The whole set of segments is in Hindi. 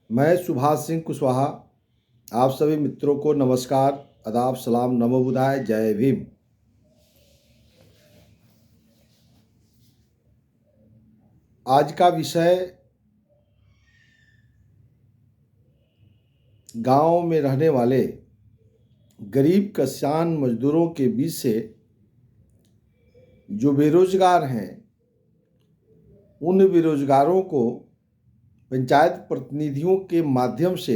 मैं सुभाष सिंह कुशवाहा आप सभी मित्रों को नमस्कार, आदाब, सलाम, नमो बुधाय, जय भीम। आज का विषय गांव में रहने वाले गरीब किसान मजदूरों के बीच से जो बेरोजगार हैं, उन बेरोजगारों को पंचायत प्रतिनिधियों के माध्यम से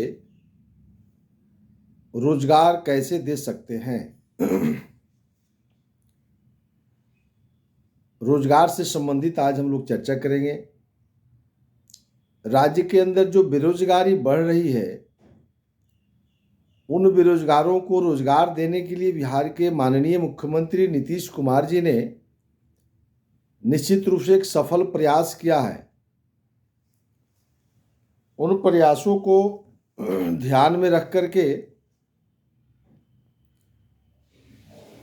रोजगार कैसे दे सकते हैं। रोजगार से संबंधित आज हम लोग चर्चा करेंगे। राज्य के अंदर जो बेरोजगारी बढ़ रही है, उन बेरोजगारों को रोजगार देने के लिए बिहार के माननीय मुख्यमंत्री नीतीश कुमार जी ने निश्चित रूप से एक सफल प्रयास किया है। उन प्रयासों को ध्यान में रख करके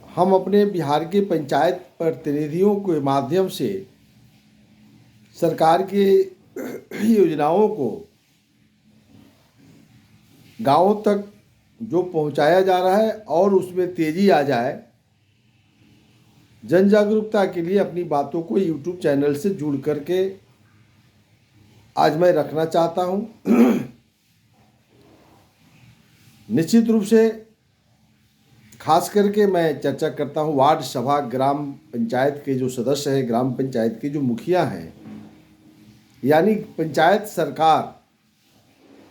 हम अपने बिहार के पंचायत प्रतिनिधियों के माध्यम से सरकार की योजनाओं को गांवों तक जो पहुंचाया जा रहा है और उसमें तेजी आ जाए, जन जागरूकता के लिए अपनी बातों को यूट्यूब चैनल से जुड़ करके आज मैं रखना चाहता हूं। निश्चित रूप से खास करके मैं चर्चा करता हूं वार्ड सभा, ग्राम पंचायत के जो सदस्य हैं, ग्राम पंचायत के जो मुखिया हैं, यानी पंचायत सरकार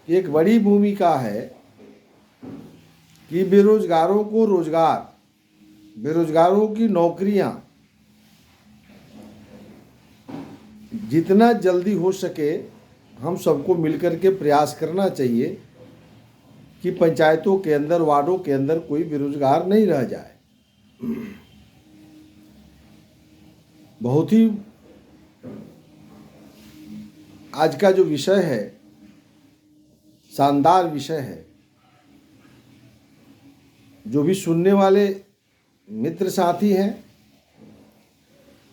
की एक बड़ी भूमिका है कि बेरोजगारों को रोजगार, बेरोजगारों की नौकरियां जितना जल्दी हो सके हम सबको मिलकर के प्रयास करना चाहिए कि पंचायतों के अंदर, वार्डों के अंदर कोई बेरोजगार नहीं रह जाए। बहुत ही आज का जो विषय है शानदार विषय है। जो भी सुनने वाले मित्र साथी हैं,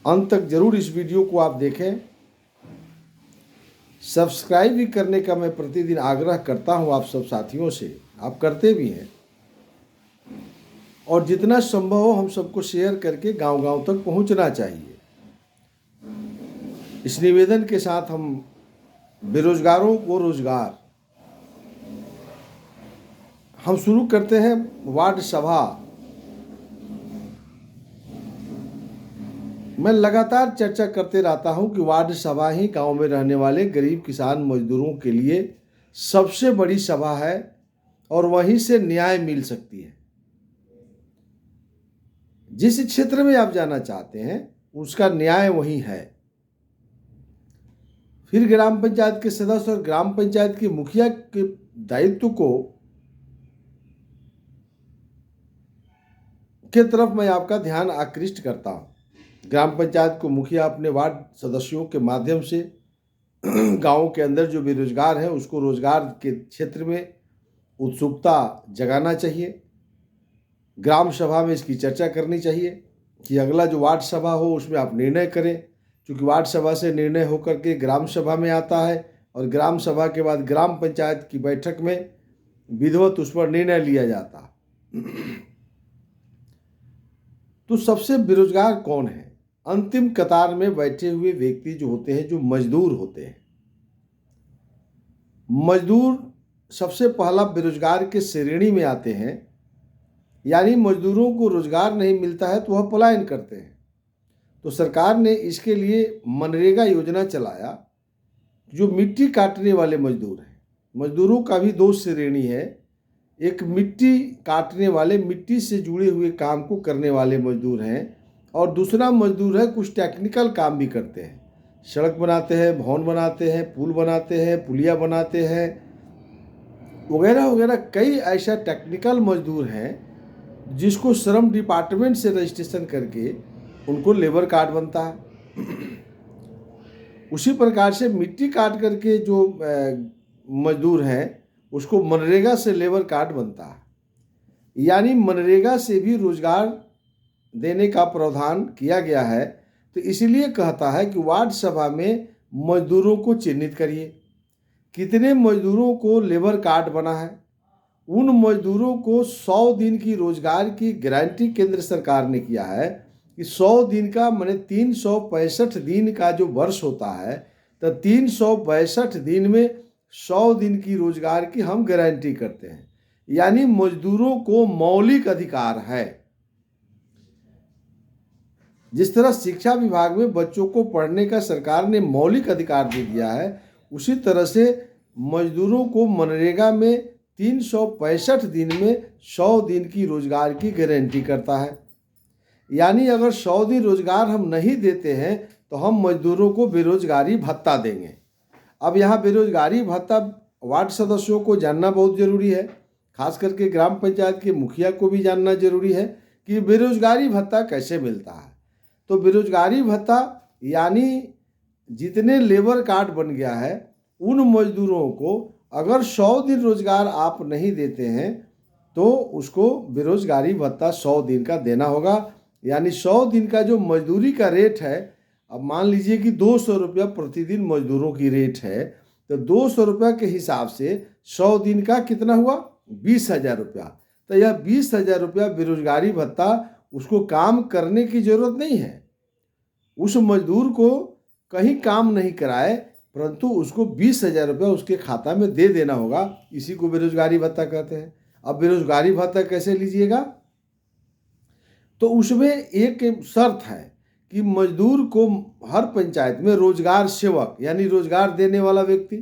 अंत तक जरूर इस वीडियो को आप देखें। सब्सक्राइब भी करने का मैं प्रतिदिन आग्रह करता हूं आप सब साथियों से, आप करते भी हैं, और जितना संभव हो हम सबको शेयर करके गांव-गांव तक पहुंचना चाहिए। इस निवेदन के साथ हम बेरोजगारों को रोजगार हम शुरू करते हैं। वार्ड सभा मैं लगातार चर्चा करते रहता हूं कि वार्ड सभा ही गांव में रहने वाले गरीब किसान मजदूरों के लिए सबसे बड़ी सभा है और वहीं से न्याय मिल सकती है। जिस क्षेत्र में आप जाना चाहते हैं उसका न्याय वहीं है। फिर ग्राम पंचायत के सदस्य और ग्राम पंचायत के मुखिया के दायित्व के तरफ मैं आपका ध्यान आकृष्ट करता हूं। ग्राम पंचायत को मुखिया अपने वार्ड सदस्यों के माध्यम से गांव के अंदर जो बेरोजगार है उसको रोजगार के क्षेत्र में उत्सुकता जगाना चाहिए। ग्राम सभा में इसकी चर्चा करनी चाहिए कि अगला जो वार्ड सभा हो उसमें आप निर्णय करें, क्योंकि वार्ड सभा से निर्णय होकर के ग्राम सभा में आता है और ग्राम सभा के बाद ग्राम पंचायत की बैठक में विधिवत उस पर निर्णय लिया जाता है। तो सबसे बेरोजगार कौन है? अंतिम कतार में बैठे हुए व्यक्ति जो होते हैं, जो मजदूर होते हैं। मजदूर सबसे पहला बेरोजगार के श्रेणी में आते हैं, यानी मजदूरों को रोजगार नहीं मिलता है तो वह पलायन करते हैं। तो सरकार ने इसके लिए मनरेगा योजना चलाया। जो मिट्टी काटने वाले मजदूर हैं, मजदूरों का भी दो श्रेणी है। एक मिट्टी काटने वाले, मिट्टी से जुड़े हुए काम को करने वाले मजदूर हैं, और दूसरा मजदूर है कुछ टेक्निकल काम भी करते हैं, सड़क बनाते हैं, भवन बनाते हैं, पुल बनाते हैं, पुलिया बनाते हैं, वगैरह वगैरह। कई ऐसा टेक्निकल मजदूर हैं जिसको श्रम डिपार्टमेंट से रजिस्ट्रेशन करके उनको लेबर कार्ड बनता है। उसी प्रकार से मिट्टी काट करके जो मजदूर हैं उसको मनरेगा से लेबर कार्ड बनता है। यानी मनरेगा से भी रोजगार देने का प्रावधान किया गया है। तो इसीलिए कहता है कि वार्ड सभा में मजदूरों को चिन्हित करिए। कितने मजदूरों को लेबर कार्ड बना है, उन मजदूरों को 100 दिन की रोजगार की गारंटी केंद्र सरकार ने किया है कि 100 दिन का माने 365 दिन का जो वर्ष होता है, तो 362 दिन में 100 दिन की रोजगार की हम गारंटी करते हैं। यानी मजदूरों को मौलिक अधिकार है। जिस तरह शिक्षा विभाग में बच्चों को पढ़ने का सरकार ने मौलिक अधिकार दे दिया है, उसी तरह से मजदूरों को मनरेगा में 365 दिन में 100 दिन की रोजगार की गारंटी करता है। यानी अगर 100 दिन रोजगार हम नहीं देते हैं तो हम मजदूरों को बेरोजगारी भत्ता देंगे। अब यहाँ बेरोजगारी भत्ता वार्ड सदस्यों को जानना बहुत ज़रूरी है, खास करके ग्राम पंचायत के मुखिया को भी जानना जरूरी है कि बेरोजगारी भत्ता कैसे मिलता है। तो बेरोजगारी भत्ता यानी जितने लेबर कार्ड बन गया है उन मजदूरों को अगर 100 दिन रोजगार आप नहीं देते हैं तो उसको बेरोजगारी भत्ता 100 दिन का देना होगा। यानी 100 दिन का जो मजदूरी का रेट है, अब मान लीजिए कि 200 रुपया प्रतिदिन मजदूरों की रेट है, तो 200 रुपया के हिसाब से 100 दिन का कितना हुआ, 20,000 रुपया। तो यह 20,000 रुपया बेरोजगारी भत्ता, उसको काम करने की ज़रूरत नहीं है, उस मजदूर को कहीं काम नहीं कराए, परंतु उसको 20,000 रुपया उसके खाता में दे देना होगा। इसी को बेरोजगारी भत्ता कहते हैं। अब बेरोजगारी भत्ता कैसे लीजिएगा, तो उसमें एक शर्त है कि मजदूर को हर पंचायत में रोजगार सेवक यानी रोजगार देने वाला व्यक्ति,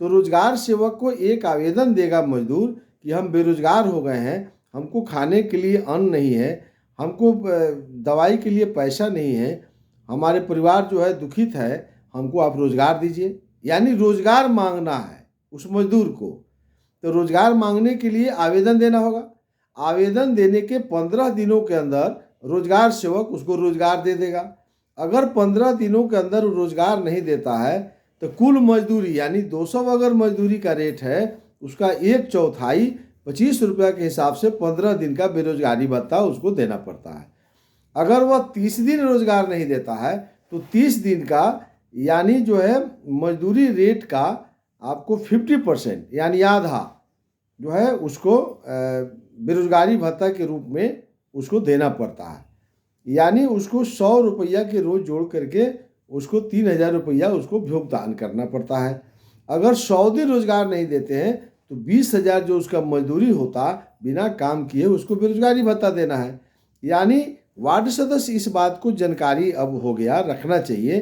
तो रोजगार सेवक को एक आवेदन देगा मजदूर कि हम बेरोजगार हो गए हैं, हमको खाने के लिए अन्न नहीं है, हमको दवाई के लिए पैसा नहीं है, हमारे परिवार जो है दुखित है, हमको आप रोजगार दीजिए। यानी रोजगार मांगना है उस मजदूर को। तो रोजगार मांगने के लिए आवेदन देना होगा। आवेदन देने के 15 दिनों के अंदर रोजगार सेवक उसको रोजगार दे देगा। अगर 15 दिनों के अंदर रोजगार नहीं देता है तो कुल मजदूरी यानी 200 अगर मजदूरी का रेट है, उसका 1/4 25 रुपया के हिसाब से 15 दिन का बेरोजगारी भत्ता उसको देना पड़ता है। अगर वह 30 दिन रोजगार नहीं देता है तो 30 दिन का यानी जो है मजदूरी रेट का आपको 50% यानी आधा जो है उसको बेरोजगारी भत्ता के रूप में उसको देना पड़ता है। यानी उसको 100 रुपया के रोज़ जोड़ करके उसको 3,000 रुपया उसको भुगतान करना पड़ता है। अगर 100 दिन रोजगार नहीं देते हैं तो 20,000 जो उसका मजदूरी होता बिना काम किए उसको बेरोजगारी भत्ता देना है। यानी वार्ड सदस्य इस बात को जानकारी अब हो गया, रखना चाहिए।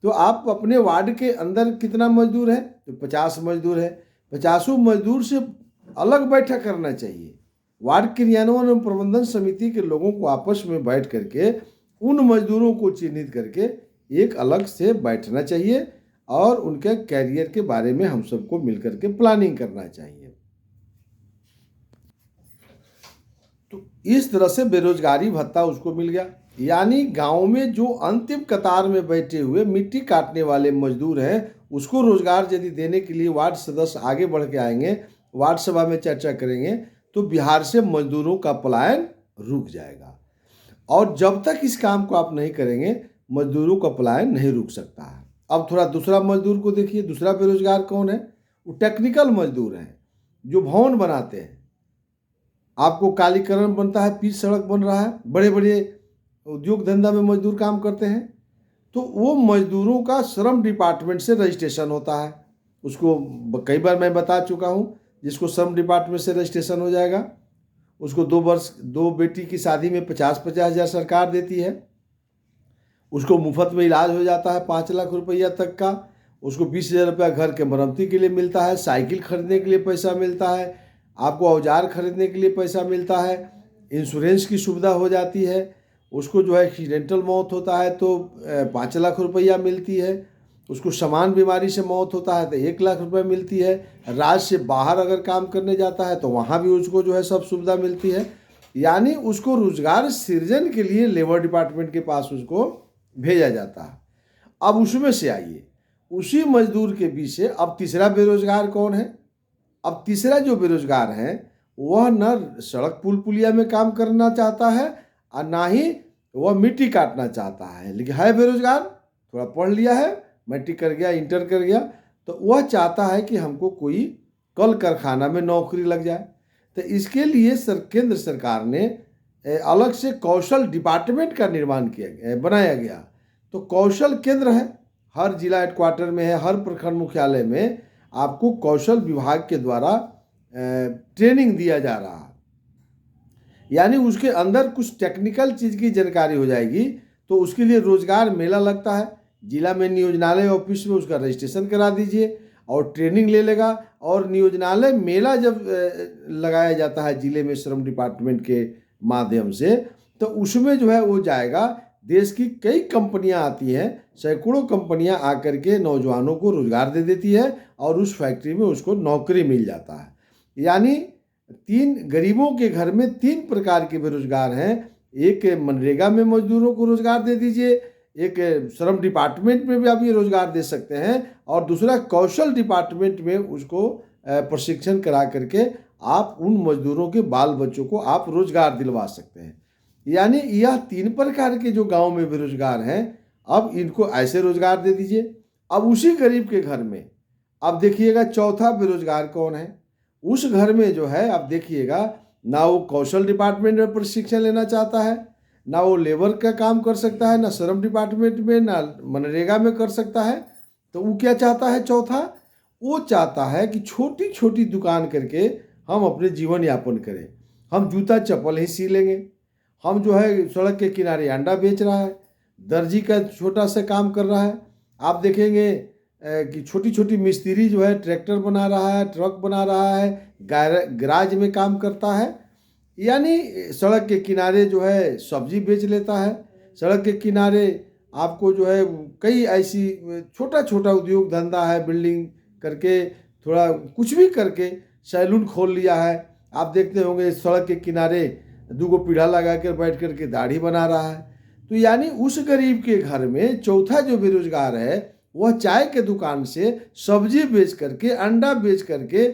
तो आप अपने वार्ड के अंदर कितना मजदूर है, तो 50 मजदूर है, 50 मजदूर से अलग बैठक करना चाहिए। वार्ड क्रियान्वयन एवं प्रबंधन समिति के लोगों को आपस में बैठ करके उन मजदूरों को चिन्हित करके एक अलग से बैठना चाहिए और उनके कैरियर के बारे में हम सबको मिलकर के प्लानिंग करना चाहिए। तो इस तरह से बेरोजगारी भत्ता उसको मिल गया। यानी गांव में जो अंतिम कतार में बैठे हुए मिट्टी काटने वाले मजदूर हैं, उसको रोजगार यदि देने के लिए वार्ड सदस्य आगे बढ़ के आएंगे, वार्ड सभा में चर्चा करेंगे, तो बिहार से मजदूरों का पलायन रुक जाएगा। और जब तक इस काम को आप नहीं करेंगे, मजदूरों का पलायन नहीं रुक सकता है। अब थोड़ा दूसरा मजदूर को देखिए। दूसरा बेरोजगार कौन है, वो टेक्निकल मजदूर हैं जो भवन बनाते हैं। आपको कालीकरण बनता है, पिच सड़क बन रहा है, बड़े बड़े उद्योग धंधा में मजदूर काम करते हैं, तो वो मजदूरों का श्रम डिपार्टमेंट से रजिस्ट्रेशन होता है। उसको कई बार मैं बता चुका हूँ, जिसको श्रम डिपार्टमेंट से रजिस्ट्रेशन हो जाएगा उसको 2 वर्ष 2 बेटी की शादी में 50-50 हज़ार सरकार देती है। उसको मुफ्त में इलाज हो जाता है 5 लाख रुपया तक का। उसको 20,000 रुपया घर के मरम्मती के लिए मिलता है, साइकिल खरीदने के लिए पैसा मिलता है, आपको औजार खरीदने के लिए पैसा मिलता है, इंश्योरेंस की सुविधा हो जाती है। उसको जो है एक्सीडेंटल मौत होता है तो 5 लाख रुपया मिलती है। उसको समान बीमारी से मौत होता है तो 1 लाख रुपये मिलती है। राज्य से बाहर अगर काम करने जाता है तो वहाँ भी उसको जो है सब सुविधा मिलती है। यानी उसको रोजगार सृजन के लिए लेबर डिपार्टमेंट के पास उसको भेजा जाता है। अब उसमें से आइए, उसी मजदूर के बीच से अब तीसरा बेरोजगार कौन है। अब तीसरा जो बेरोजगार है वह न सड़क पुल पुलिया में काम करना चाहता है और ना ही वह मिट्टी काटना चाहता है, लेकिन है बेरोजगार, थोड़ा पढ़ लिया है, मैट्रिक कर गया, इंटर कर गया, तो वह चाहता है कि हमको कोई कल कारखाना में नौकरी लग जाए। तो इसके लिए केंद्र सरकार ने अलग से कौशल डिपार्टमेंट का निर्माण बनाया गया। तो कौशल केंद्र है, हर जिला हेडक्वार्टर में है, हर प्रखंड मुख्यालय में आपको कौशल विभाग के द्वारा ट्रेनिंग दिया जा रहा है। यानी उसके अंदर कुछ टेक्निकल चीज़ की जानकारी हो जाएगी। तो उसके लिए रोजगार मेला लगता है, जिला में नियोजनालय ऑफिस में उसका रजिस्ट्रेशन करा दीजिए और ट्रेनिंग ले लेगा। और नियोजनालय मेला जब लगाया जाता है जिले में श्रम डिपार्टमेंट के माध्यम से, तो उसमें जो है वो जाएगा। देश की कई कंपनियां आती हैं, सैकड़ों कंपनियां आकर के नौजवानों को रोजगार दे देती है और उस फैक्ट्री में उसको नौकरी मिल जाता है। यानी गरीबों के घर में 3 प्रकार के बेरोजगार हैं। एक मनरेगा में मजदूरों को रोजगार दे दीजिए, एक श्रम डिपार्टमेंट में भी आप ये रोजगार दे सकते हैं, और दूसरा कौशल डिपार्टमेंट में उसको प्रशिक्षण करा करके आप उन मजदूरों के बाल बच्चों को आप रोजगार दिलवा सकते हैं। यानी यह 3 प्रकार के जो गांव में बेरोजगार हैं, अब इनको ऐसे रोजगार दे दीजिए। अब उसी गरीब के घर में अब देखिएगा चौथा बेरोजगार कौन है। उस घर में जो है आप देखिएगा, ना वो कौशल डिपार्टमेंट में प्रशिक्षण लेना चाहता है, ना वो लेबर का काम कर सकता है, ना श्रम डिपार्टमेंट में, ना मनरेगा में कर सकता है। तो वो क्या चाहता है चौथा? वो चाहता है कि छोटी छोटी दुकान करके हम अपने जीवन यापन करें। हम जूता चप्पल ही सी लेंगे, हम जो है सड़क के किनारे अंडा बेच रहा है, दर्जी का छोटा सा काम कर रहा है। आप देखेंगे कि छोटी छोटी मिस्त्री जो है ट्रैक्टर बना रहा है, ट्रक बना रहा है, गैराज में काम करता है। यानी सड़क के किनारे जो है सब्जी बेच लेता है। सड़क के किनारे आपको जो है कई ऐसी छोटा छोटा उद्योग धंधा है, बिल्डिंग करके थोड़ा कुछ भी करके सैलून खोल लिया है। आप देखते होंगे सड़क के किनारे 2 पीढ़ा लगा कर बैठ कर के दाढ़ी बना रहा है। तो यानी उस गरीब के घर में चौथा जो बेरोजगार है, वह चाय के दुकान से सब्जी बेच करके, अंडा बेच करके,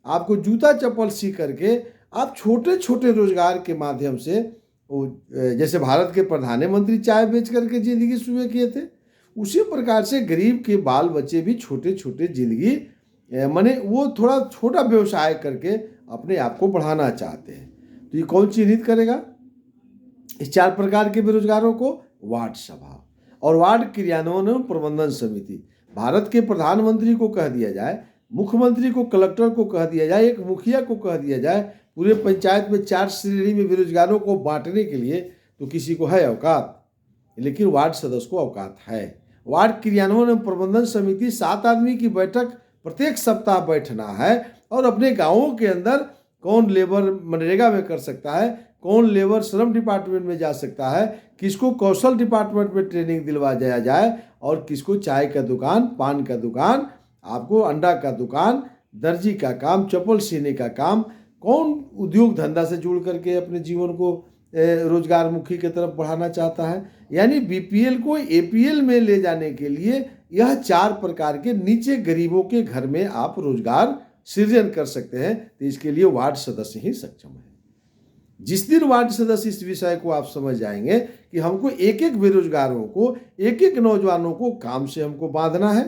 आपको जूता चप्पल सी करके आप छोटे छोटे रोजगार के माध्यम से, जैसे भारत के प्रधानमंत्री चाय बेच करके जिंदगी शुरू किए थे, उसी प्रकार से गरीब के बाल बच्चे भी छोटे छोटे जिंदगी माने वो थोड़ा छोटा व्यवसाय करके अपने आप को बढ़ाना चाहते हैं। तो ये कौन चिन्हित करेगा इस 4 प्रकार के बेरोजगारों को? वार्ड सभा और वार्ड क्रियान्वयन एवं प्रबंधन समिति। भारत के प्रधानमंत्री को कह दिया जाए, मुख्यमंत्री को, कलेक्टर को कह दिया जाए, एक मुखिया को कह दिया जाए, पूरे पंचायत में 4 श्रेणी में बेरोजगारों को बांटने के लिए, तो किसी को है औकात? लेकिन वार्ड सदस्य को औकात है। वार्ड क्रियान्वयन एवं प्रबंधन समिति 7 आदमी की बैठक प्रत्येक सप्ताह बैठना है और अपने गाँवों के अंदर कौन लेबर मनरेगा में कर सकता है, कौन लेबर श्रम डिपार्टमेंट में जा सकता है, किसको कौशल डिपार्टमेंट में ट्रेनिंग दिलवा दिया जाए, और किसको चाय का दुकान, पान का दुकान, आपको अंडा का दुकान, दर्जी का काम, चप्पल सीने का काम, कौन उद्योग धंधा से जुड़ करके अपने जीवन को रोजगार मुखी की तरफ बढ़ाना चाहता है। यानी बीपीएल को एपीएल में ले जाने के लिए यह 4 प्रकार के नीचे गरीबों के घर में आप रोजगार सृजन कर सकते हैं। तो इसके लिए वार्ड सदस्य ही सक्षम है। जिस दिन वार्ड सदस्य इस विषय को आप समझ जाएंगे कि हमको एक एक बेरोजगारों को, एक एक नौजवानों को काम से हमको बांधना है,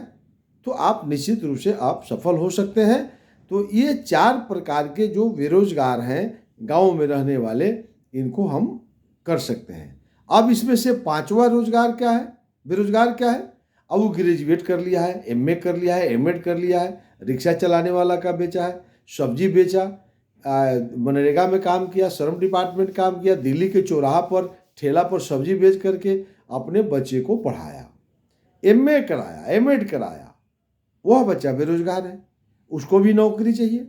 तो आप निश्चित रूप से आप सफल हो सकते हैं। तो ये 4 प्रकार के जो बेरोजगार हैं गांव में रहने वाले, इनको हम कर सकते हैं। अब इसमें से 5वां रोजगार क्या है, बेरोजगार क्या है? अब वो ग्रेजुएट कर लिया है, एमए कर लिया है, एमएड कर लिया है, रिक्शा चलाने वाला का बेचा है, सब्जी बेचा, मनरेगा में काम किया, श्रम डिपार्टमेंट काम किया, दिल्ली के चौराहा पर ठेला पर सब्जी बेच करके अपने बच्चे को पढ़ाया, एमए कराया, एमएड कराया, वह बच्चा बेरोजगार है, उसको भी नौकरी चाहिए।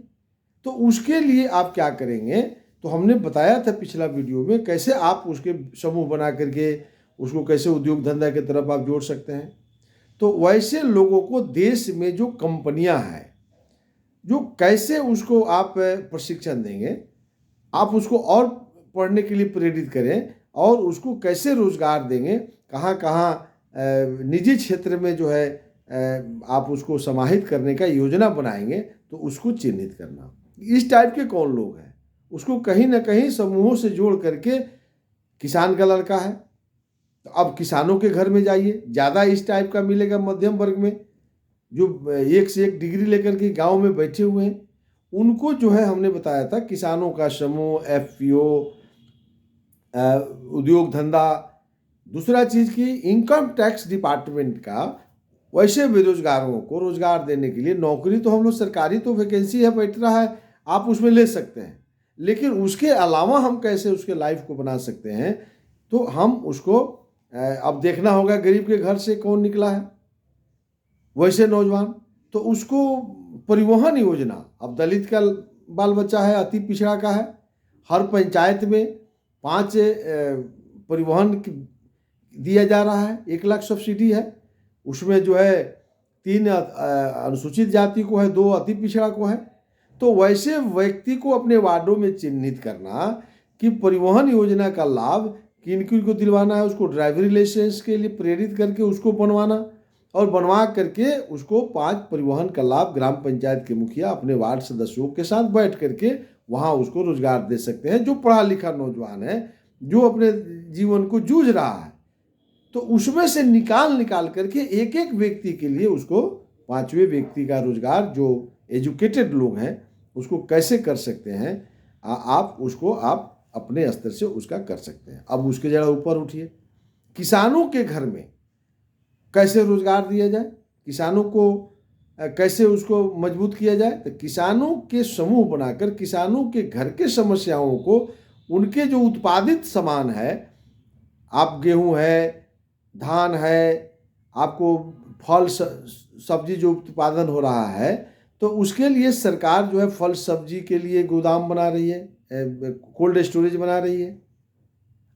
तो उसके लिए आप क्या करेंगे? तो हमने बताया था पिछला वीडियो में कैसे आप उसके समूह बना करके उसको कैसे उद्योग धंधा की तरफ आप जोड़ सकते हैं। तो वैसे लोगों को देश में जो कंपनियां हैं, जो कैसे उसको आप प्रशिक्षण देंगे, आप उसको और पढ़ने के लिए प्रेरित करें और उसको कैसे रोजगार देंगे, कहाँ कहाँ निजी क्षेत्र में जो है आप उसको समाहित करने का योजना बनाएंगे, तो उसको चिन्हित करना। इस टाइप के कौन लोग हैं, उसको कहीं ना कहीं समूहों से जोड़ करके, किसान का लड़का है तो अब किसानों के घर में जाइए, ज़्यादा इस टाइप का मिलेगा मध्यम वर्ग में। जो एक से एक डिग्री लेकर के गांव में बैठे हुए हैं, उनको जो है हमने बताया था किसानों का समूह, एफपीओ, उद्योग धंधा। दूसरा चीज़ कि इनकम टैक्स डिपार्टमेंट का वैसे बेरोजगारों को रोजगार देने के लिए, नौकरी तो हम लोग सरकारी तो वैकेंसी है बैठ रहा है, आप उसमें ले सकते हैं, लेकिन उसके अलावा हम कैसे उसके लाइफ को बना सकते हैं, तो हम उसको अब देखना होगा गरीब के घर से कौन निकला है वैसे नौजवान, तो उसको परिवहन योजना, अब दलित का बाल बच्चा है, अति पिछड़ा का है, हर पंचायत में 5 परिवहन दिया जा रहा है, 1 लाख सब्सिडी है, उसमें जो है 3 अनुसूचित जाति को है, 2 अति पिछड़ा को है। तो वैसे व्यक्ति को अपने वार्डों में चिन्हित करना कि परिवहन योजना का लाभ किन किन को दिलवाना है, उसको ड्राइवरी लाइसेंस के लिए प्रेरित करके उसको बनवाना, और बनवा करके उसको 5 परिवहन का लाभ ग्राम पंचायत के मुखिया अपने वार्ड सदस्यों के साथ बैठ करके वहाँ उसको रोजगार दे सकते हैं। जो पढ़ा लिखा नौजवान है, जो अपने जीवन को जूझ रहा है, तो उसमें से निकाल करके एक एक व्यक्ति के लिए उसको 5वें व्यक्ति का रोजगार, जो एजुकेटेड लोग हैं उसको कैसे कर सकते हैं, आप अपने स्तर से उसका कर सकते हैं। अब उसके जरा ऊपर उठिए, किसानों के घर में कैसे रोजगार दिया जाए, किसानों को कैसे उसको मजबूत किया जाए, तो किसानों के समूह बनाकर किसानों के घर के समस्याओं को, उनके जो उत्पादित सामान है, आप गेहूं है, धान है, आपको फल सब्जी जो उत्पादन हो रहा है, तो उसके लिए सरकार जो है फल सब्जी के लिए गोदाम बना रही है, कोल्ड स्टोरेज बना रही है,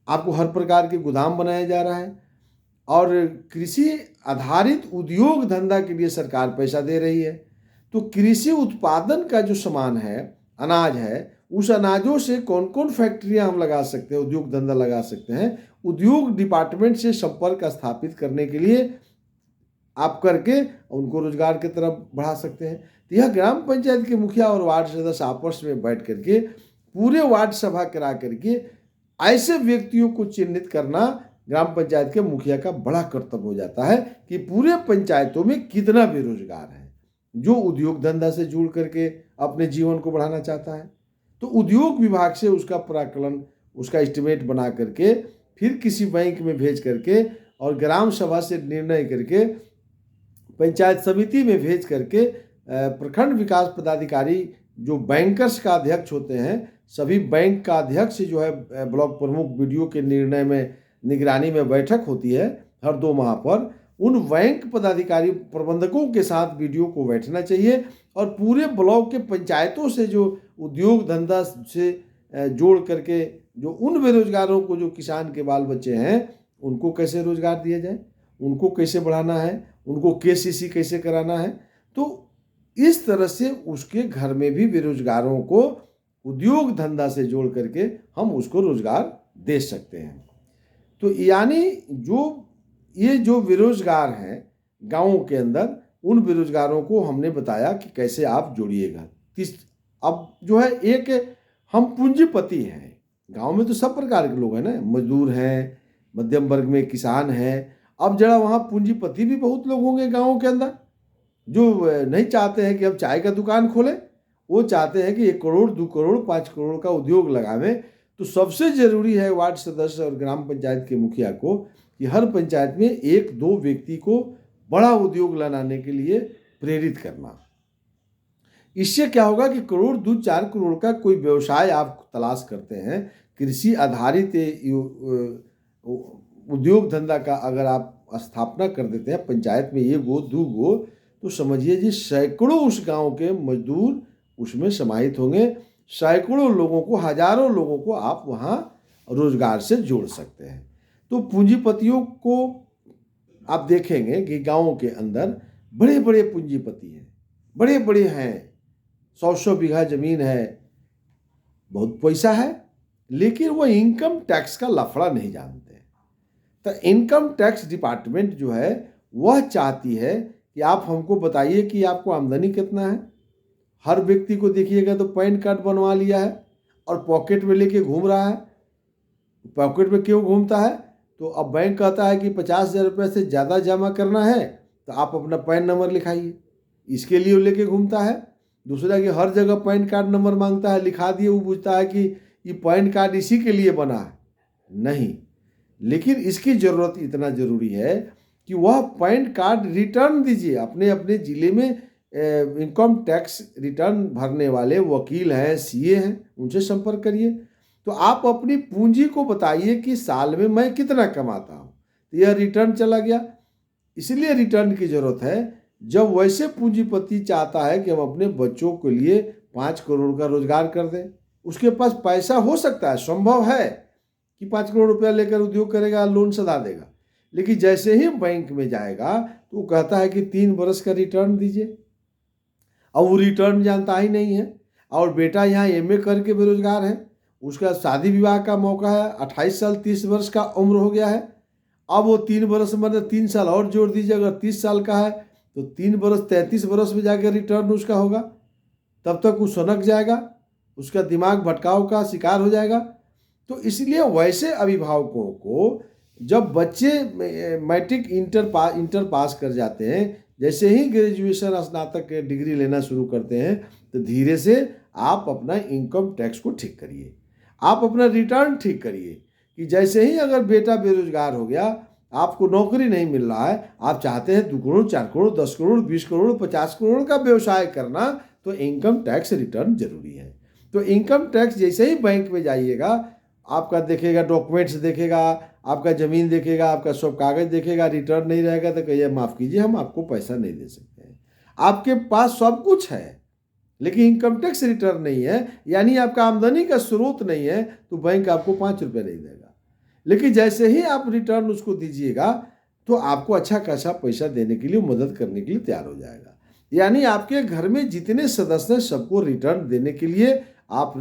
आपको हर प्रकार के गोदाम बनाया जा रहा है, और कृषि आधारित उद्योग धंधा के लिए सरकार पैसा दे रही है। तो कृषि उत्पादन का जो सामान है, अनाज है, उस अनाजों से कौन कौन फैक्ट्रियां हम लगा सकते हैं, उद्योग धंधा लगा सकते हैं, उद्योग डिपार्टमेंट से संपर्क स्थापित करने के लिए आप करके उनको रोजगार की तरफ बढ़ा सकते हैं। तो यह ग्राम पंचायत के मुखिया और वार्ड सदस्य आपस में बैठ करके पूरे वार्ड सभा करा करके ऐसे व्यक्तियों को चिन्हित करना ग्राम पंचायत के मुखिया का बड़ा कर्तव्य हो जाता है कि पूरे पंचायतों में कितना बेरोजगार है जो उद्योग धंधा से जुड़ करके अपने जीवन को बढ़ाना चाहता है। तो उद्योग विभाग से उसका प्राकलन, उसका एस्टिमेट बना करके फिर किसी बैंक में भेज करके और ग्राम सभा से निर्णय करके पंचायत समिति में भेज करके प्रखंड विकास पदाधिकारी जो बैंकर्स का अध्यक्ष होते हैं, सभी बैंक का अध्यक्ष जो है ब्लॉक प्रमुख बीडीओ के निर्णय में निगरानी में बैठक होती है हर 2 माह पर, उन बैंक पदाधिकारी प्रबंधकों के साथ बीडीओ को बैठना चाहिए और पूरे ब्लॉक के पंचायतों से जो उद्योग धंधा से जोड़ करके जो उन बेरोजगारों को, जो किसान के बाल बच्चे हैं, उनको कैसे रोजगार दिया जाए, उनको कैसे बढ़ाना है, उनको केसीसी कैसे कराना है। तो इस तरह से उसके घर में भी बेरोजगारों को उद्योग धंधा से जोड़ करके हम उसको रोजगार दे सकते हैं। तो यानी ये जो बेरोजगार हैं गाँवों के अंदर, उन बेरोजगारों को हमने बताया कि कैसे आप जोड़िएगा। अब जो है एक हम पूंजीपति हैं, गांव में तो सब प्रकार के लोग हैं ना, मजदूर हैं, मध्यम वर्ग में किसान हैं। अब जरा वहाँ पूंजीपति भी बहुत लोग होंगे गाँवों के अंदर जो नहीं चाहते हैं कि हम चाय का दुकान खोलें, वो चाहते हैं कि 1 करोड़ 2 करोड़ 5 करोड़ का उद्योग लगावें। तो सबसे ज़रूरी है वार्ड सदस्य और ग्राम पंचायत के मुखिया को कि हर पंचायत में 1-2 व्यक्ति को बड़ा उद्योग लगाने के लिए प्रेरित करना। इससे क्या होगा कि 1 करोड़ 2-4 करोड़ का कोई व्यवसाय आप तलाश करते हैं, कृषि आधारित उद्योग धंधा का अगर आप स्थापना कर देते हैं पंचायत में 1 गो 2 गो, तो समझिए जी सैकड़ों उस गांव के मजदूर उसमें समाहित होंगे, सैकड़ों लोगों को, हजारों लोगों को आप वहाँ रोजगार से जोड़ सकते हैं। तो पूंजीपतियों को आप देखेंगे कि गाँवों के अंदर बड़े बड़े पूंजीपति हैं, बड़े बड़े हैं, 100-100 बीघा जमीन है, बहुत पैसा है, लेकिन वो इनकम टैक्स का लफड़ा नहीं जानते। तो इनकम टैक्स डिपार्टमेंट जो है वह चाहती है कि आप हमको बताइए कि आपको आमदनी कितना है। हर व्यक्ति को देखिएगा तो पैन कार्ड बनवा लिया है और पॉकेट में लेके घूम रहा है। पॉकेट में क्यों घूमता है? तो अब बैंक कहता है कि 50,000 रुपये से ज़्यादा जमा करना है तो आप अपना पैन नंबर लिखाइए। इसके लिए वो लेके घूमता है। दूसरा कि हर जगह पैन कार्ड नंबर मांगता है, लिखा दिए, वो पूछता है कि ये पैन कार्ड इसी के लिए बना है। नहीं, लेकिन इसकी ज़रूरत इतना ज़रूरी है कि वह पैन कार्ड रिटर्न दीजिए। अपने अपने ज़िले में इनकम टैक्स रिटर्न भरने वाले वकील हैं, सीए हैं, उनसे संपर्क करिए। तो आप अपनी पूंजी को बताइए कि साल में मैं कितना कमाता हूँ, तो यह रिटर्न चला गया। इसलिए रिटर्न की ज़रूरत है। जब वैसे पूंजीपति चाहता है कि हम अपने बच्चों के लिए 5 करोड़ का रोजगार कर दें, उसके पास पैसा हो सकता है, संभव है कि 5 करोड़ रुपया लेकर उद्योग करेगा, लोन सधा देगा। लेकिन जैसे ही बैंक में जाएगा तो वो कहता है कि 3 बरस का रिटर्न दीजिए। अब वो रिटर्न जानता ही नहीं है, और बेटा यहाँ एमए करके बेरोजगार है, उसका शादी विवाह का मौका है, 28 साल 30 वर्ष का उम्र हो गया है। अब वो 3 बरस मतलब 3 साल और जोड़ दीजिए, अगर 30 साल का है तो 3 बरस 33 बरस में जाकर रिटर्न उसका होगा। तब तक वो सनक जाएगा, उसका दिमाग भटकाव का शिकार हो जाएगा। तो इसलिए वैसे अभिभावकों को जब बच्चे मैट्रिक इंटर पास कर जाते हैं, जैसे ही ग्रेजुएशन स्नातक डिग्री लेना शुरू करते हैं, तो धीरे से आप अपना इनकम टैक्स को ठीक करिए, आप अपना रिटर्न ठीक करिए। कि जैसे ही अगर बेटा बेरोजगार हो गया, आपको नौकरी नहीं मिल रहा है, आप चाहते हैं 2 करोड़ 4 करोड़ 10 करोड़ 20 करोड़ 50 करोड़ का व्यवसाय करना, तो इनकम टैक्स रिटर्न जरूरी है। तो इनकम टैक्स जैसे ही बैंक में जाइएगा, आपका देखेगा, डॉक्यूमेंट्स देखेगा, आपका ज़मीन देखेगा, आपका सब कागज़ देखेगा, रिटर्न नहीं रहेगा तो कहिए माफ़ कीजिए, हम आपको पैसा नहीं दे सकते हैं। आपके पास सब कुछ है लेकिन इनकम टैक्स रिटर्न नहीं है, यानी आपका आमदनी का स्रोत नहीं है, तो बैंक आपको 5 रुपये नहीं देगा। लेकिन जैसे ही आप रिटर्न उसको दीजिएगा तो आपको अच्छा खासा पैसा देने के लिए, मदद करने के लिए तैयार हो जाएगा। यानी आपके घर में जितने सदस्य हैं सबको रिटर्न देने के लिए आप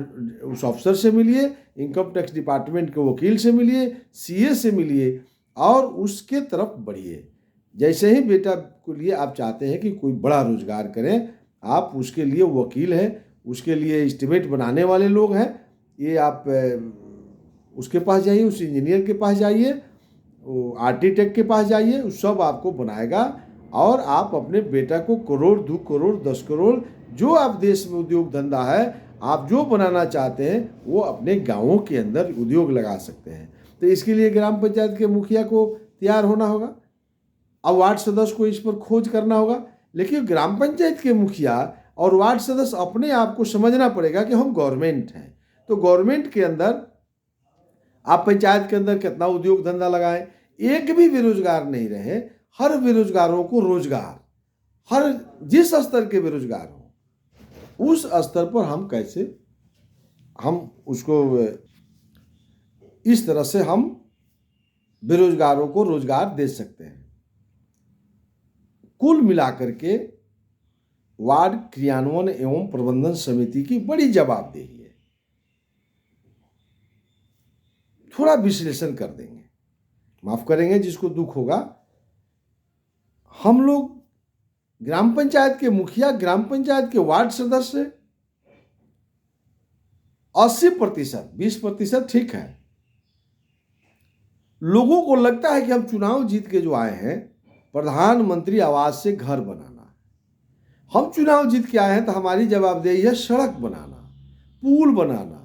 उस अफसर से मिलिए, इनकम टैक्स डिपार्टमेंट के वकील से मिलिए, सीए से मिलिए और उसके तरफ बढ़िए। जैसे ही बेटा के लिए आप चाहते हैं कि कोई बड़ा रोजगार करें, आप उसके लिए वकील हैं, उसके लिए एस्टिमेट बनाने वाले लोग हैं, ये आप उसके पास जाइए, उस इंजीनियर के पास जाइए, वो आर्किटेक्ट के पास जाइए, वो सब आपको बनाएगा। और आप अपने बेटा को करोड़ 2 करोड़ 10 करोड़ जो आप देश में उद्योग धंधा है, आप जो बनाना चाहते हैं, वो अपने गाँवों के अंदर उद्योग लगा सकते हैं। तो इसके लिए ग्राम पंचायत के मुखिया को तैयार होना होगा, अब वार्ड सदस्य को इस पर खोज करना होगा। लेकिन ग्राम पंचायत के मुखिया और वार्ड सदस्य अपने आप को समझना पड़ेगा कि हम गवर्नमेंट हैं। तो गवर्नमेंट के अंदर आप पंचायत के अंदर कितना उद्योग धंधा लगाएं, एक भी बेरोजगार नहीं रहे, हर बेरोजगारों को रोजगार, हर जिस स्तर के बेरोजगार हो उस स्तर पर हम कैसे हम उसको इस तरह से हम बेरोजगारों को रोजगार दे सकते हैं। कुल मिलाकर के वार्ड क्रियान्वयन एवं प्रबंधन समिति की बड़ी जवाबदेही है। थोड़ा विश्लेषण कर देंगे, माफ करेंगे जिसको दुख होगा। हम लोग ग्राम पंचायत के मुखिया, ग्राम पंचायत के वार्ड सदस्य 80%, 20% ठीक है। लोगों को लगता है कि हम चुनाव जीत के जो आए हैं, प्रधानमंत्री आवास से घर बनाना है। हम चुनाव जीत के आए हैं तो हमारी जवाबदेही है सड़क बनाना, पुल बनाना,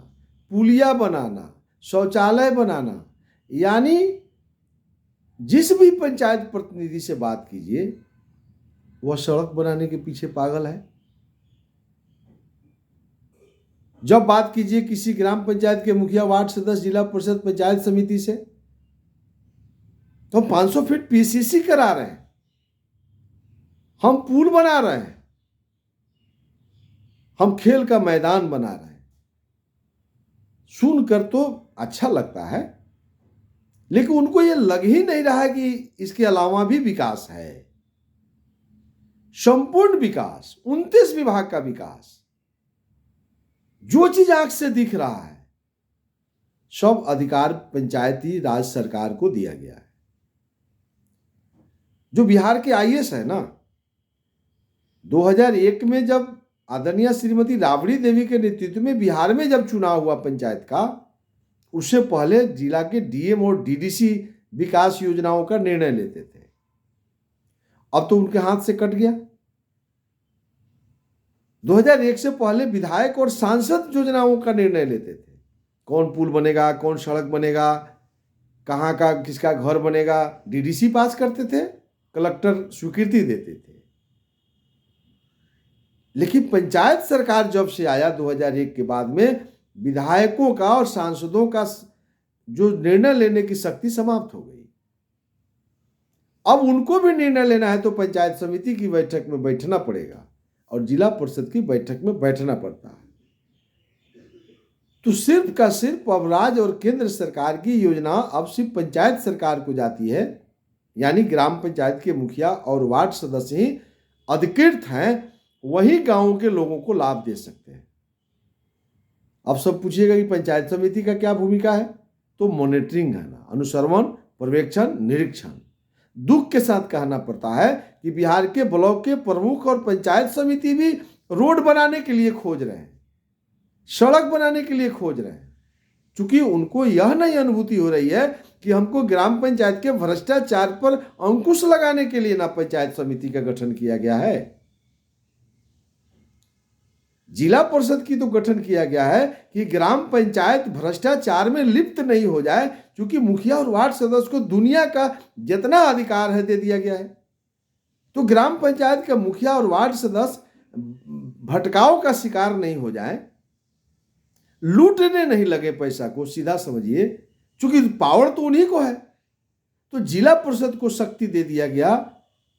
पुलिया बनाना, शौचालय बनाना। यानी जिस भी पंचायत प्रतिनिधि से बात कीजिए, वह सड़क बनाने के पीछे पागल है। जब बात कीजिए किसी ग्राम पंचायत के मुखिया, वार्ड सदस्य, जिला परिषद, पंचायत समिति से, तो हम 500 फीट पीसीसी करा रहे हैं, हम पुल बना रहे हैं, हम खेल का मैदान बना रहे हैं। सुनकर तो अच्छा लगता है, लेकिन उनको ये लग ही नहीं रहा है कि इसके अलावा भी विकास है, संपूर्ण विकास, 29 विभाग का विकास। जो चीज आंख से दिख रहा है सब अधिकार पंचायती राज सरकार को दिया गया है। जो बिहार के आईएएस है ना, 2001 में जब आदरणीय श्रीमती राबड़ी देवी के नेतृत्व में बिहार में जब चुनाव हुआ पंचायत का, उससे पहले जिला के डीएम और डीडीसी विकास योजनाओं का निर्णय लेते थे। अब तो उनके हाथ से कट गया। 2001 से पहले विधायक और सांसद योजनाओं का निर्णय लेते थे। कौन पुल बनेगा, कौन सड़क बनेगा, कहाँ का किसका घर बनेगा, डीडीसी पास करते थे, कलेक्टर स्वीकृति देते थे। लेकिन पंचायत सरकार जब से आया 2001 के बाद में, विधायकों का और सांसदों का जो निर्णय लेने की शक्ति समाप्त हो गई। अब उनको भी निर्णय लेना है तो पंचायत समिति की बैठक में बैठना पड़ेगा और जिला परिषद की बैठक में बैठना पड़ता है। तो सिर्फ का सिर्फ अब राज्य और केंद्र सरकार की योजना अब सिर्फ पंचायत सरकार को जाती है, यानी ग्राम पंचायत के मुखिया और वार्ड सदस्य ही अधिकृत हैं, वही गांवों के लोगों को लाभ दे सकते हैं। अब सब पूछिएगा कि पंचायत समिति का क्या भूमिका है, तो मॉनिटरिंग है ना, अनुश्रवण, पर्यवेक्षण, निरीक्षण। दुख के साथ कहना पड़ता है कि बिहार के ब्लॉक के प्रमुख और पंचायत समिति भी रोड बनाने के लिए खोज रहे हैं, सड़क बनाने के लिए खोज रहे हैं, क्योंकि उनको यह नहीं अनुभूति हो रही है कि हमको ग्राम पंचायत के भ्रष्टाचार पर अंकुश लगाने के लिए ना पंचायत समिति का गठन किया गया है, जिला परिषद की तो गठन किया गया है कि ग्राम पंचायत भ्रष्टाचार में लिप्त नहीं हो जाए, क्योंकि मुखिया और वार्ड सदस्य को दुनिया का जितना अधिकार है दे दिया गया है। तो ग्राम पंचायत का मुखिया और वार्ड सदस्य भटकाव का शिकार नहीं हो जाए, लूटने नहीं लगे पैसा को, सीधा समझिए, क्योंकि पावर तो उन्हीं को है। तो जिला परिषद को शक्ति दे दिया गया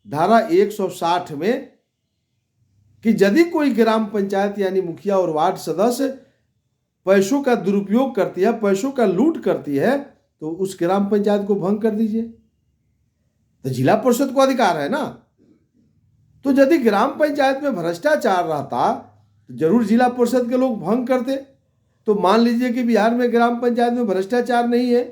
धारा 160 में कि यदि कोई ग्राम पंचायत यानी मुखिया और वार्ड सदस्य पैसों का दुरुपयोग करती है, पैसों का लूट करती है, तो उस ग्राम पंचायत को भंग कर दीजिए। तो जिला परिषद को अधिकार है ना। तो यदि ग्राम पंचायत में भ्रष्टाचार रहता तो जरूर जिला परिषद के लोग भंग करते। तो मान लीजिए कि बिहार में ग्राम पंचायत में भ्रष्टाचार नहीं है,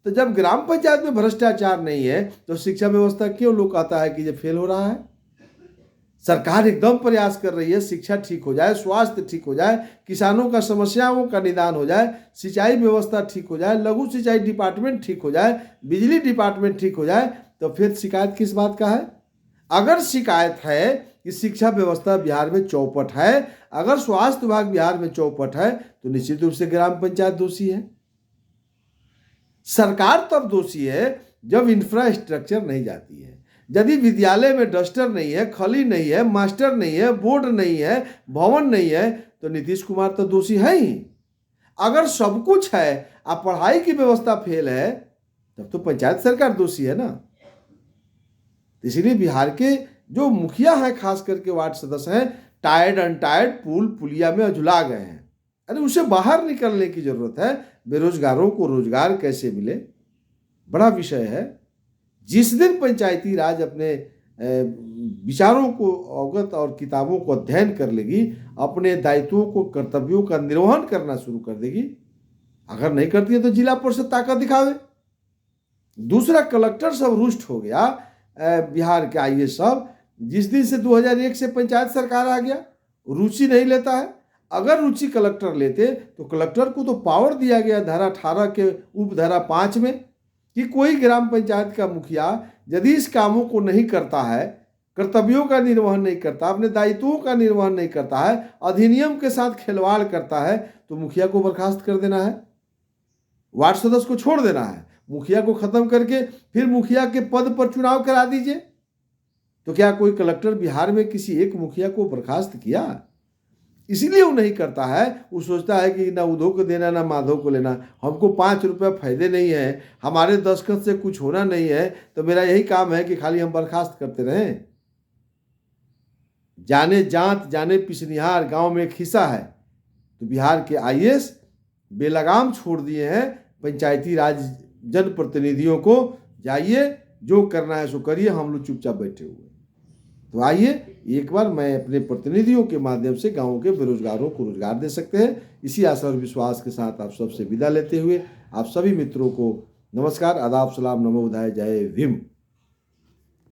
तो जब ग्राम पंचायत में भ्रष्टाचार नहीं है तो शिक्षा व्यवस्था क्यों लोग कहता है कि ये फेल हो रहा है। सरकार एकदम प्रयास कर रही है शिक्षा ठीक हो जाए, स्वास्थ्य ठीक हो जाए, किसानों का समस्याओं का निदान हो जाए, सिंचाई व्यवस्था ठीक हो जाए, लघु सिंचाई डिपार्टमेंट ठीक हो जाए, बिजली डिपार्टमेंट ठीक हो जाए, तो फिर शिकायत किस बात का है। अगर शिकायत है कि शिक्षा व्यवस्था बिहार में चौपट है, अगर स्वास्थ्य विभाग बिहार में चौपट है, तो निश्चित रूप से ग्राम पंचायत दोषी है। सरकार तब दोषी है जब इंफ्रास्ट्रक्चर नहीं जाती है, यदि विद्यालय में डस्टर नहीं है, खली नहीं है, मास्टर नहीं है, बोर्ड नहीं है, भवन नहीं है, तो नीतीश कुमार तो दोषी है ही। अगर सब कुछ है और पढ़ाई की व्यवस्था फेल है, तब तो पंचायत सरकार दोषी है ना। इसलिए बिहार के जो मुखिया हैं, खास करके वार्ड सदस्य हैं, टायर्ड अनटायर्ड पुल पुलिया में अझुला गए हैं। अरे उसे बाहर निकलने की जरूरत है। बेरोजगारों को रोजगार कैसे मिले, बड़ा विषय है। जिस दिन पंचायती राज अपने विचारों को अवगत और किताबों को अध्ययन कर लेगी, अपने दायित्वों को, कर्तव्यों का निर्वहन करना शुरू कर देगी। अगर नहीं करती है तो जिला परिषद ताकत दिखावे। दूसरा, कलेक्टर सब रुष्ट हो गया, बिहार के आईएएस सब। जिस दिन से 2001 से पंचायत सरकार आ गया, रुचि नहीं लेता है। अगर रुचि कलेक्टर लेते तो कलेक्टर को तो पावर दिया गया धारा 18 के उपधारा 5 में कि कोई ग्राम पंचायत का मुखिया यदि इस कामों को नहीं करता है, कर्तव्यों का निर्वहन नहीं करता, अपने दायित्वों का निर्वहन नहीं करता है, अधिनियम के साथ खिलवाड़ करता है, तो मुखिया को बर्खास्त कर देना है, वार्ड सदस्य को छोड़ देना है, मुखिया को खत्म करके फिर मुखिया के पद पर चुनाव करा दीजिए। तो क्या कोई कलेक्टर बिहार में किसी एक मुखिया को बर्खास्त किया? इसीलिए वो नहीं करता है। वो सोचता है कि ना उधो को देना ना माधो को लेना, हमको 5 रुपये फायदे नहीं है, हमारे दस्तखत से कुछ होना नहीं है, तो मेरा यही काम है कि खाली हम बर्खास्त करते रहें। जाने जात जाने पिसनिहार गांव में एक हिस्सा है। तो बिहार के आईएएस बेलगाम छोड़ दिए हैं पंचायती राज जनप्रतिनिधियों को, जाइए जो करना है सो करिए, हम लोग चुपचाप बैठे हुए। तो आइए एक बार मैं अपने प्रतिनिधियों के माध्यम से गांवों के बेरोजगारों को रोजगार दे सकते हैं। इसी आशा और विश्वास के साथ आप सबसे विदा लेते हुए आप सभी मित्रों को नमस्कार, आदाब, सलाम, नमो बुधाय, जय भीम।